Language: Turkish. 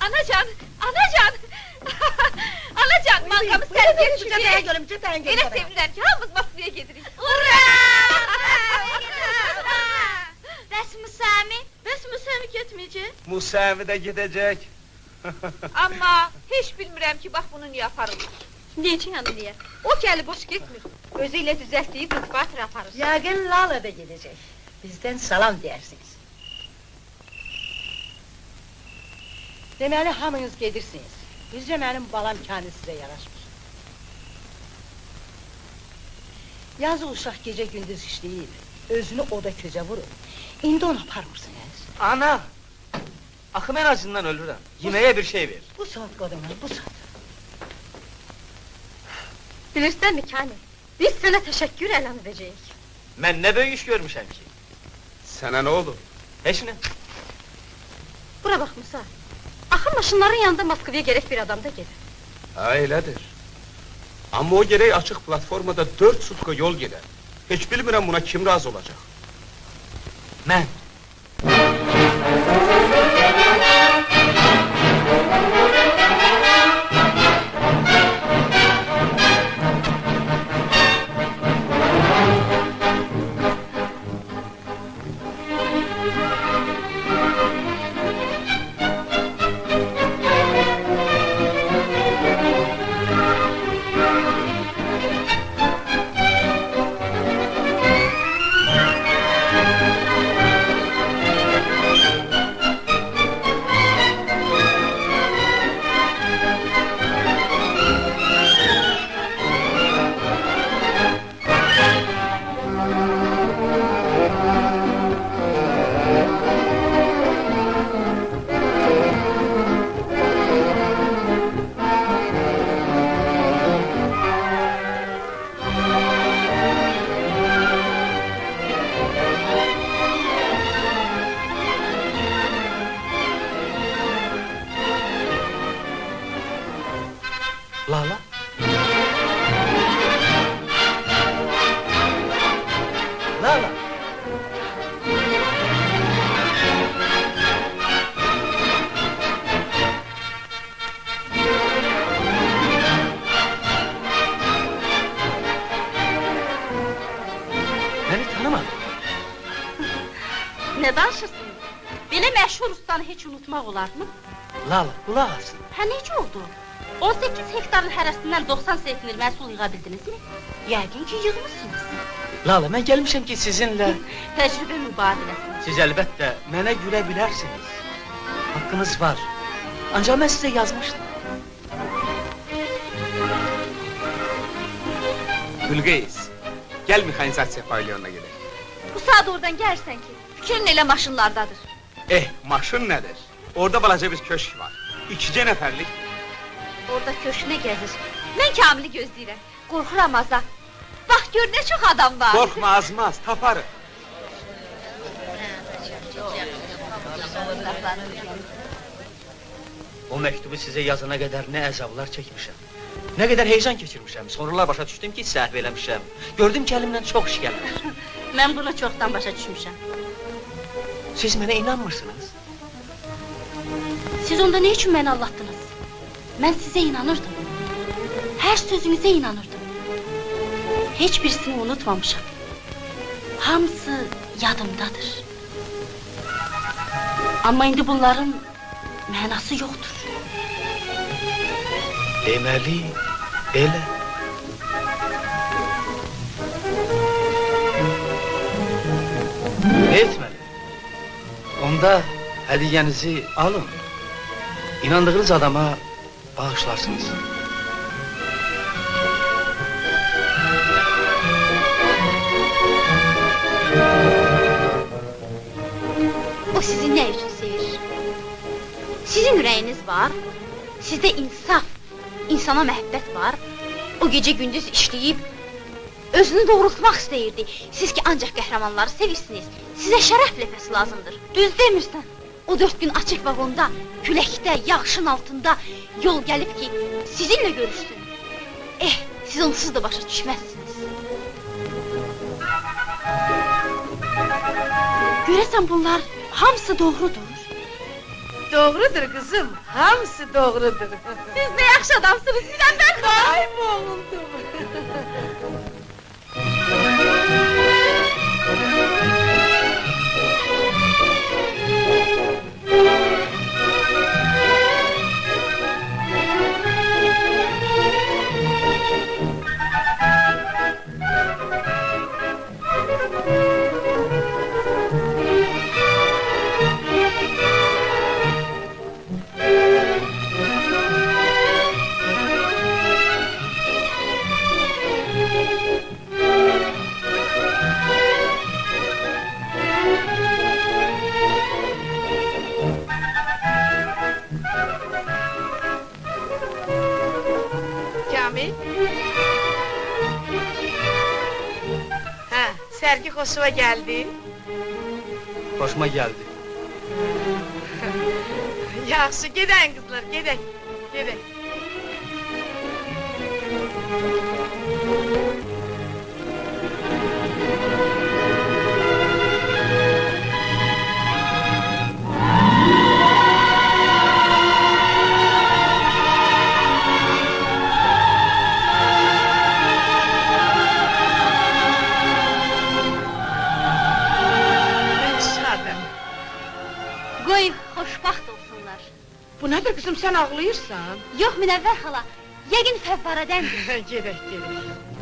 Anacan, anacan! Anacan, bankamız sen geçecek! Öyle sevinirler ki hamımız Moskvaya gedirik! Ura! Bəs Musami? Bəs Musami getmeyecek? Musami de gidecek. Amma hiç bilmirəm ki, bax bunu niye aparırlar! Necə yəni niyə? O gəli boş getmir! Özüyle düzelttiği kızbatır aparır! Yaqin Lala da gidecek. Bizden salam dersiniz. Deməli hamınız gedirsiniz. Bizcə mənim balam kendi sizə yaraşmır. Yazıq uşaq gece gündüz işləyir. Özünü oda közə vurur. İndi onu aparmırsınız. Ana! Axı en azından ölürüm. Yemeğe bir şey ver. Bu saat kadınlar, bu saat. Bilirsən mi Kani? Biz sənə təşəkkür elan edəcəyik. Ben ne böyük iş görmüşəm ki? Sana ne olur? Heç ne? Bura bax Musa. Axı maşınların yanında Moskvaya gerek bir adam da gelir. Öyledir. Ama o gereği açık platformada 4 sutka yol gider. Hiç bilmirəm buna kim razı olacak. Ben. Lala? Lala? Beni tanımadın. Ne danışırsın? Belə məşhur ustanı heç unutmaq olar mı? Lala, kulaq alsın. Hə necə oldu? 18 hektarın hərəsindən 90 sentner məhsul yığa bildiniz mi? Yəqin ki yığmışsınız. Lala, ben gelmişim ki sizinle... Təcrübə mübadiləsini. Siz elbette mənə gülə bilərsiniz. Hakkınız var. Ancaq mən size yazmıştım. Gülgeyiz. Gel mexanizasiya pavilyonuna gidelim. Bu saat oradan gəlirsən ki, Fikrin elə maşınlardadır! Maşın nedir? Orada balaca bir köşk var. 2 neferlik. orada köşkünə gəzir. Mən Kamil'i gözləyirəm! Qorxuram azad! Bax gör ne çok adam var! Korkma azmaz, taparım. O mektubu size yazana kadar ne əzablar çekmişim. Ne kadar heyecan geçirmişim. Sonralar başa düştüm ki səhv eləmişəm. Gördüm ki elimden çok iş gelir. Mən buna çoxdan başa düşmüşəm. Siz mənə inanmırsınız. Siz onda ne için beni aldattınız? Ben size inanırdım. Her sözünüze inanırdım. Hiçbirisini unutmamışım. Hamısı yadımdadır. Ama indi bunların mənası yoktur. Deməli, elə. Etməli. Onda hediyenizi alın. İnandığınız adama bağışlarsınız. O sizi ne için sevir? Sizin yüreğiniz var, sizde insaf, insana məhəbbət var. O gece gündüz işleyip özünü doğrultmaq istəyirdi. Siz ki ancaq qəhrəmanları sevirsiniz, sizə şərəf lefəsi lazımdır. Düz demirsən. O 4 gün açık vagonda, küləkdə, yağışın altında yol gəlib ki sizinle görüşsün. Siz onsuz da başa düşməzsiniz. Görəsən bunlar hamısı doğrudur. Doğrudur kızım, hamısı doğrudur. Siz ne yaxşı adamsınız Münevver xala. Ay boğuldum. Kamil. Ha, sergi hoşuma geldi. Hoşuma geldi. Yaxşı, gedək qızlar, gedək. Gedək. Şadım. Qoy xoşbaxt olsunlar. Bu nədir qızım, sən ağlayırsan? Yox Münevver xala, yəqin fəvvarədəndir. Gedək, gedək.